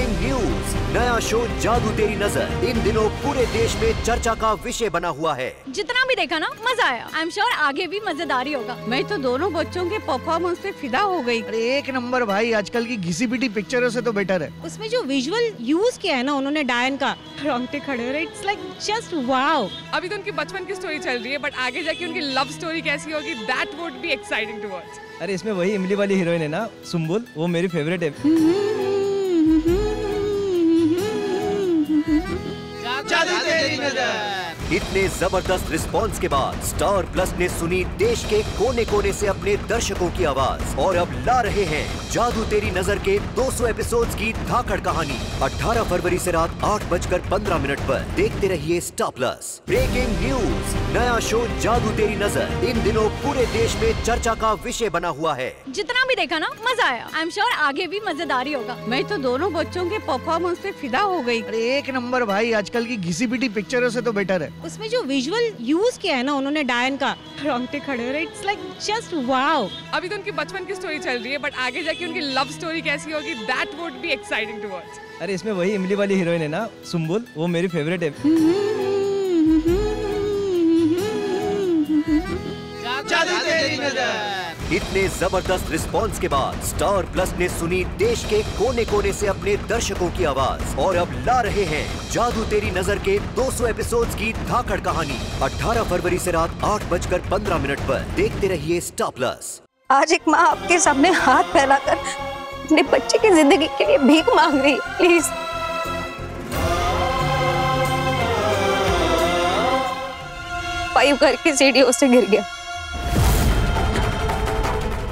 Breaking news, नया show जादू तेरी नजर इन दिनों पूरे देश में चर्चा का विषय बना हुआ है। जितना भी देखा ना मजा आया। आई एम श्योर आगे भी मजेदार ही होगा। मैं तो दोनों बच्चों के परफॉर्मेंस पे फिदा हो गई। अरे एक नंबर भाई, आजकल की घिसी पिटी पिक्चरों से तो बेटर है। उसमें जो विजुअल यूज किया है ना उन्होंने डायन का, रोंगटे खड़े हो रहे। It's like just wow. अभी तो उनकी बचपन की स्टोरी चल रही है, बट आगे जाके उनकी लव स्टोरी कैसी होगी, that would be exciting to watch. अरे इसमें वही इमली वाली हीरोइन है ना, सुम्बुल, वो मेरी फेवरेट है। जादू तेरी नजर। इतने जबरदस्त रिस्पांस के बाद स्टार प्लस ने सुनी देश के कोने कोने से अपने दर्शकों की आवाज और अब ला रहे हैं जादू तेरी नजर के 200 एपिसोड्स की धाकड़ कहानी। 18 फरवरी से रात 8:15 पर देखते रहिए स्टार प्लस। ब्रेकिंग न्यूज, नया शो जादू तेरी नजर इन दिनों पूरे देश में चर्चा का विषय बना हुआ है। जितना भी देखा ना मजा आया। आई एम श्योर आगे भी मजेदार ही होगा। मैं तो दोनों बच्चों के परफॉर्मेंस पे फिदा हो गई। अरे एक नंबर भाई, आजकल की घिसी पिटी पिक्चरों से तो बेटर है। उसमें जो विजुअल यूज किया है ना उन्होंने डायन का, रोंगटे खड़े हो रहे। It's like just wow. अभी तो उनकी बचपन की स्टोरी चल रही है, बट आगे जाके उनकी लव स्टोरी कैसी होगी, that would be exciting to watch. अरे इसमें वही इमली वाली हीरोइन है ना, सुम्बुल, वो मेरी फेवरेट है। जादू तेरी नजर। इतने जबरदस्त रिस्पांस के बाद स्टार प्लस ने सुनी देश के कोने कोने से अपने दर्शकों की आवाज और अब ला रहे हैं जादू तेरी नजर के 200 एपिसोड्स की धाकड़ कहानी। 18 फरवरी से रात 8:15 पर देखते रहिए स्टार प्लस। आज एक माँ आपके सामने हाथ फैलाकर अपने बच्चे की जिंदगी के लिए भीख मांग रही है। प्लीज वायु घर की सीढ़ियों से गिर गया।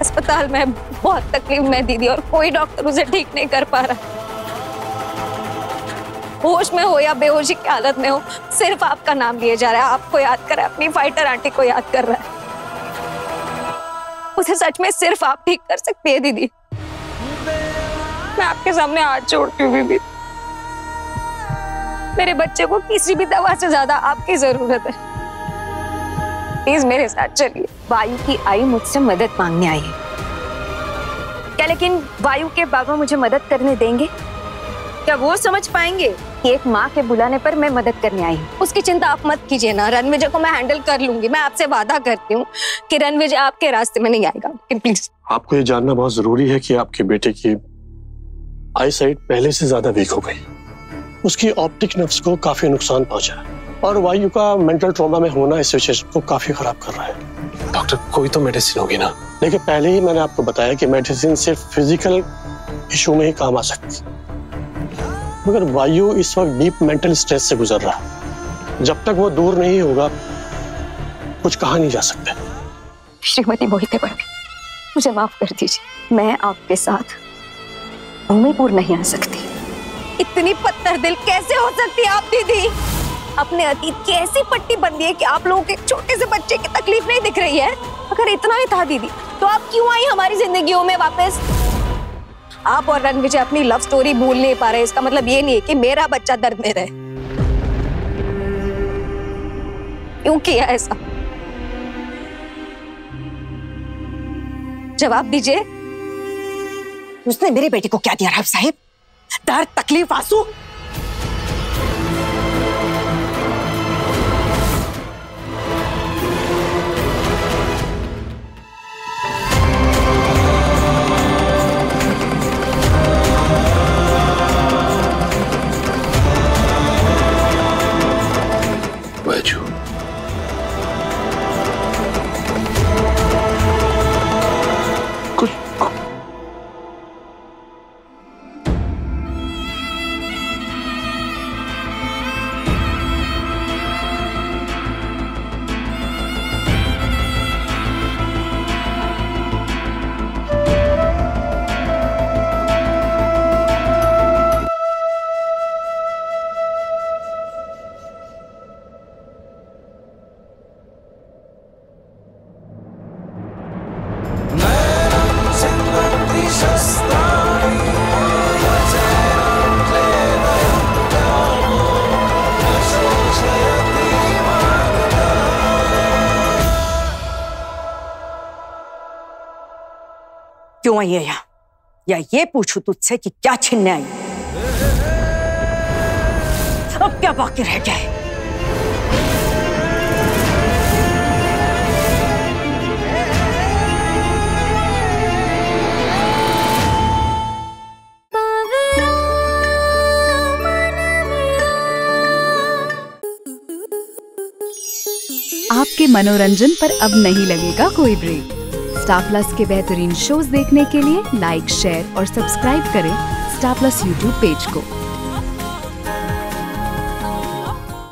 अस्पताल में बहुत तकलीफ में दीदी, और कोई डॉक्टर उसे ठीक नहीं कर पा रहा। होश में हो या बेहोशी की हालत में हो, सिर्फ आपका नाम लिए जा रहा है। आपको याद कर रहा है, अपनी फाइटर आंटी को याद कर रहा है। उसे सच में सिर्फ आप ठीक कर सकती है दीदी। मैं आपके सामने हाथ जोड़ती हूँ दीदी। मेरे बच्चे को किसी भी दवा से ज्यादा आपकी जरूरत है। प्लीज मेरे साथ चलिए। वायु की आई मुझसे मदद मांगने आई है क्या? लेकिन वायु के बाबा मुझे मदद करने देंगे क्या? वो समझ पाएंगे कि एक माँ के बुलाने पर मैं मदद करने आई हूँ? उसकी चिंता आप मत कीजिए ना, रणविजय को मैं हैंडल कर लूंगी। मैं आपसे वादा करती हूँ कि रणविजय आपके रास्ते में नहीं आएगा। लेकिन प्लीज आपको ये जानना बहुत जरूरी है कि आपके बेटे की आई साइट पहले से ज्यादा वीक हो गई। उसकी ऑप्टिक नर्व्स को काफी नुकसान पहुंचा है, और वायु का मेंटल ट्रॉमा में होना इस सिचुएशन को काफी खराब कर रहा है। डॉक्टर कोई तो मेडिसिन होगी ना? देखिए, पहले ही मैंने आपको बताया कि मेडिसिन सिर्फ फिजिकल इशू में ही काम आ सकती है, मगर वायु इस वक्त डीप मेंटल स्ट्रेस से गुजर रहा है। जब तक वो दूर नहीं होगा कुछ कहा नहीं जा सकता। श्रीमती मोहिते भाभी, मुझे माफ कर दीजिए। मैं आपके साथ भूमिपुर नहीं आ सकती। इतनी पत्थर दिल कैसे हो सकती है आप दीदी? अपने अतीत की ऐसी पट्टी बंदी है कि आप लोगों के छोटे से बच्चे की तकलीफ नहीं दिख रही है। अगर इतना ही था दीदी, तो आप क्यों आई हमारी जिंदगियों में वापस? आप और रणविजय अपनी लव स्टोरी भूल नहीं पा रहे। इसका मतलब ये नहीं है कि मेरा बच्चा दर्द में रहे। क्यों किया ऐसा? जवाब दीजिए। उसने मेरे बेटे को क्या दिया राव साहिब? दर्द, तकलीफ, आंसू? क्यों आई है यहाँ? या ये पूछूं तुझसे कि क्या छीनने आई? अब क्या बाकी रह गया है? आपके मनोरंजन पर अब नहीं लगेगा कोई ब्रेक। स्टार प्लस के बेहतरीन शोज देखने के लिए लाइक, शेयर और सब्सक्राइब करें स्टार प्लस यूट्यूब पेज को।